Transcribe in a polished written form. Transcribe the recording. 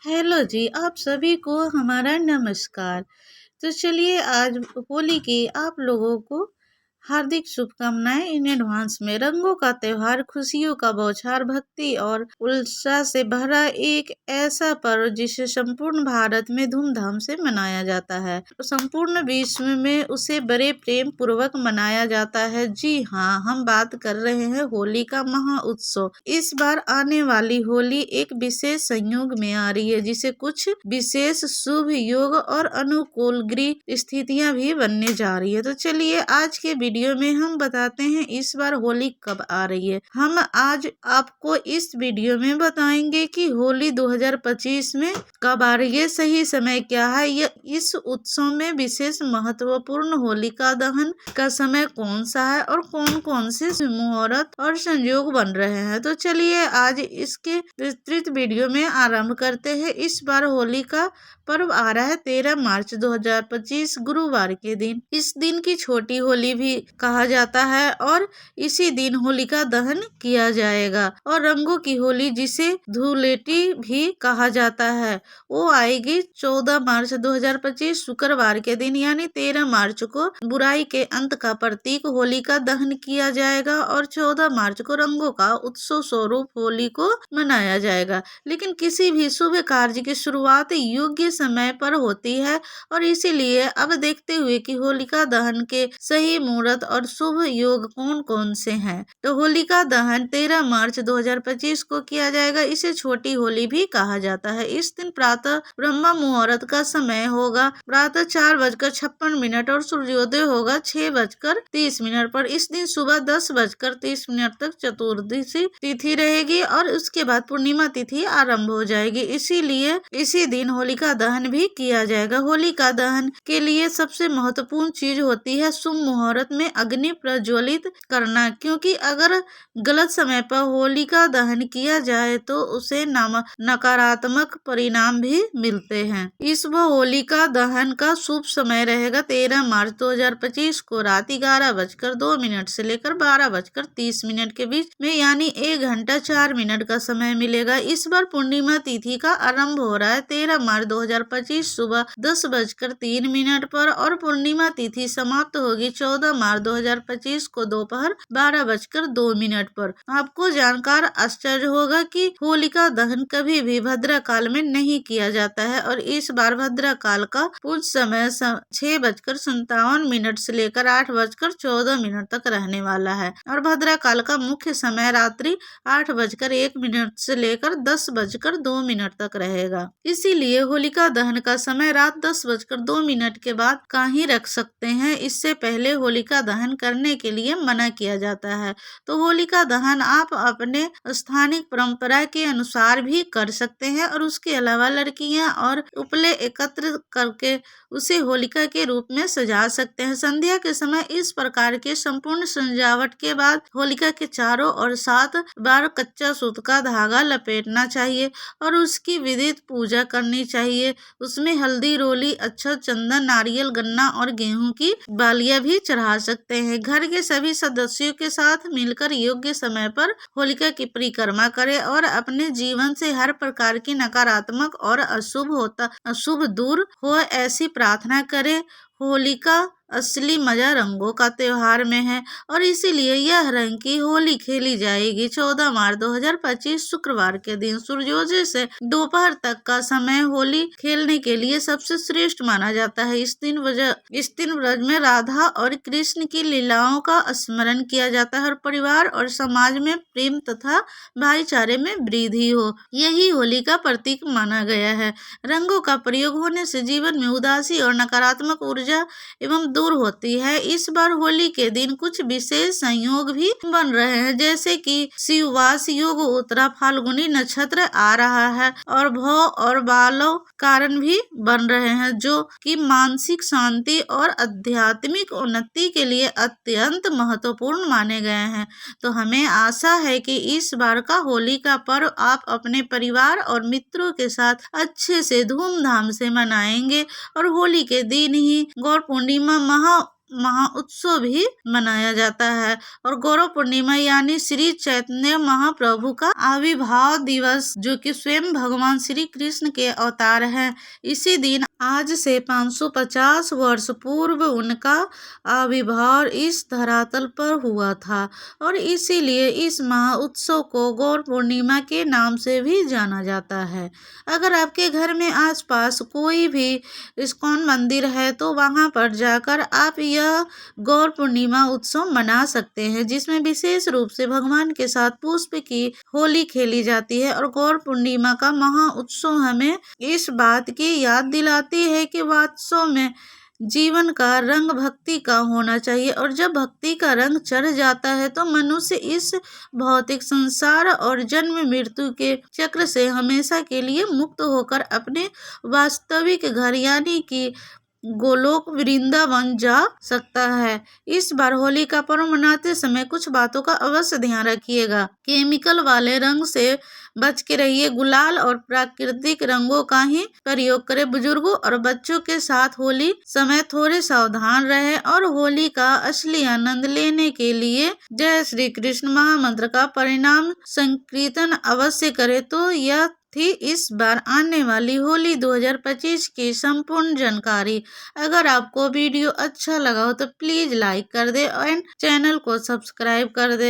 Hello जी, आप सभी को हमारा नमस्कार। तो चलिए आज होली की आप लोगों को हार्दिक शुभकामनाएं इन एडवांस में। रंगों का त्योहार, खुशियों का बौछार, भक्ति और उत्साह से भरा एक ऐसा पर्व जिसे संपूर्ण भारत में धूमधाम से मनाया जाता है। संपूर्ण विश्व में उसे बड़े प्रेम पूर्वक मनाया जाता है। जी हाँ, हम बात कर रहे हैं होली का महा उत्सव। इस बार आने वाली होली एक विशेष संयोग में आ रही है, जिसे कुछ विशेष शुभ योग और अनुकूल ग्रह स्थितियां भी बनने जा रही है। तो चलिए आज के वीडियो में हम बताते हैं इस बार होली कब आ रही है। हम आज आपको इस वीडियो में बताएंगे कि होली 2025 में कब आ रही है, सही समय क्या है, यह इस उत्सव में विशेष महत्वपूर्ण होलिका दहन का समय कौन सा है और कौन कौन से मुहूर्त और संयोग बन रहे हैं। तो चलिए आज इसके विस्तृत वीडियो में आरंभ करते हैं। इस बार होली का पर्व आ रहा है 13 मार्च 2025 गुरुवार के दिन। इस दिन की छोटी होली भी कहा जाता है और इसी दिन होलिका दहन किया जाएगा। और रंगों की होली, जिसे धूलेटी भी कहा जाता है, वो आएगी 14 मार्च 2025 शुक्रवार के दिन, यानी 13 मार्च को बुराई के अंत का प्रतीक होलिका दहन किया जाएगा और 14 मार्च को रंगों का उत्सव स्वरूप होली को मनाया जाएगा। लेकिन किसी भी शुभ कार्य की शुरुआत योग्य समय पर होती है और इसीलिए अब देखते हुए कि होलिका दहन के सही मुहूर्त और शुभ योग कौन कौन से हैं। तो होलिका दहन 13 मार्च 2025 को किया जाएगा। इसे छोटी होली भी कहा जाता है। इस दिन प्रातः ब्रह्म मुहूर्त का समय होगा प्रातः 4:56 और सूर्योदय होगा 6:30 पर। इस दिन सुबह 10:30 तक चतुर्दशी तिथि रहेगी और उसके बाद पूर्णिमा तिथि आरंभ हो जाएगी। इसीलिए इसी दिन होलिका दहन भी किया जाएगा। होलिका दहन के लिए सबसे महत्वपूर्ण चीज होती है शुभ मुहूर्त में अग्नि प्रज्वलित करना, क्योंकि अगर गलत समय पर होलिका दहन किया जाए तो उसे नकारात्मक परिणाम भी मिलते हैं। इस होलिका दहन का शुभ समय रहेगा 13 मार्च 2025 को रात 11:02 से लेकर 12:30 के बीच में, यानी 1 घंटा 4 मिनट का समय मिलेगा। इस बार पूर्णिमा तिथि का आरंभ हो रहा है 13 मार्च 2025 सुबह 10:03 पर और पूर्णिमा तिथि समाप्त होगी 14 मार्च 2025 को दोपहर 12:02 पर। आपको जानकर आश्चर्य होगा कि होलिका दहन कभी भी भद्रा काल में नहीं किया जाता है और इस बार भद्रा काल का पूर्ण समय 6:57 से लेकर 8:14 तक रहने वाला है और भद्रा काल का मुख्य समय रात्रि 8:01 से लेकर 10:02 तक रहेगा। इसीलिए होलिका दहन का समय रात 10:02 के बाद का ही रख सकते हैं। इससे पहले होलिका दहन करने के लिए मना किया जाता है। तो होलिका दहन आप अपने स्थानीय परंपरा के अनुसार भी कर सकते हैं और उसके अलावा लड़कियां और उपले एकत्र करके उसे होलिका के रूप में सजा सकते हैं। संध्या के समय इस प्रकार के संपूर्ण सजावट के बाद होलिका के चारों ओर 7 बार कच्चा सूत का धागा लपेटना चाहिए और उसकी विधिवत पूजा करनी चाहिए। उसमें हल्दी, रोली, अक्षत, चंदन, नारियल, गन्ना और गेहूं की बालियां भी चढ़ा सकते हैं। घर के सभी सदस्यों के साथ मिलकर योग्य समय पर होलिका की परिक्रमा करें और अपने जीवन से हर प्रकार की नकारात्मक और अशुभ दूर हो, ऐसी प्रार्थना करें। होली का असली मजा रंगों का त्योहार में है और इसीलिए यह रंग की होली खेली जाएगी 14 मार्च 2025 शुक्रवार के दिन। सूर्योदय से दोपहर तक का समय होली खेलने के लिए सबसे श्रेष्ठ माना जाता है। इस दिन ब्रज में राधा और कृष्ण की लीलाओं का स्मरण किया जाता है और परिवार और समाज में प्रेम तथा भाईचारे में वृद्धि हो, यही होली का प्रतीक माना गया है। रंगों का प्रयोग होने से जीवन में उदासी और नकारात्मक ऊर्जा एवं दूर होती है। इस बार होली के दिन कुछ विशेष संयोग भी बन रहे हैं, जैसे कि शिववास योग, उत्तरा फाल्गुनी नक्षत्र आ रहा है और भव और बालों कारण भी बन रहे हैं, जो कि मानसिक शांति और आध्यात्मिक उन्नति के लिए अत्यंत महत्वपूर्ण माने गए हैं। तो हमें आशा है कि इस बार का होली का पर्व आप अपने परिवार और मित्रों के साथ अच्छे से धूमधाम से मनाएंगे और होली के दिन ही गौर पूर्णिमा महाउत्सव भी मनाया जाता है। और गौरव पूर्णिमा यानी श्री चैतन्य महाप्रभु का आविर्भाव दिवस, जो कि स्वयं भगवान श्री कृष्ण के अवतार हैं। इसी दिन आज से 550 वर्ष पूर्व उनका आविर्भाव इस धरातल पर हुआ था और इसीलिए इस महाउत्सव को गौर पूर्णिमा के नाम से भी जाना जाता है। अगर आपके घर में आसपास कोई भी इस्कॉन मंदिर है तो वहां पर जाकर आप यह गौर पूर्णिमा उत्सव मना सकते हैं, जिसमें विशेष रूप से भगवान के साथ पुष्प की होली खेली जाती है। और गौर पूर्णिमा का महाउत्सव हमें इस बात की याद दिलाती है कि वास्तव में जीवन का रंग भक्ति का होना चाहिए और जब भक्ति का रंग चढ़ जाता है तो मनुष्य इस भौतिक संसार और जन्म मृत्यु के चक्र से हमेशा के लिए मुक्त होकर अपने वास्तविक घर यानी कि गोलोक वृंदावन जा सकता है। इस बार होली का पर्व मनाते समय कुछ बातों का अवश्य ध्यान रखिएगा। केमिकल वाले रंग से बच के रहिए। गुलाल और प्राकृतिक रंगों का ही प्रयोग करें। बुजुर्गों और बच्चों के साथ होली समय थोड़े सावधान रहें और होली का असली आनंद लेने के लिए जय श्री कृष्ण महामंत्र का परिणाम संकीर्तन अवश्य करें। तो यह थी इस बार आने वाली होली 2025 की संपूर्ण जानकारी। अगर आपको वीडियो अच्छा लगा हो तो प्लीज लाइक कर दे और चैनल को सब्सक्राइब कर दे।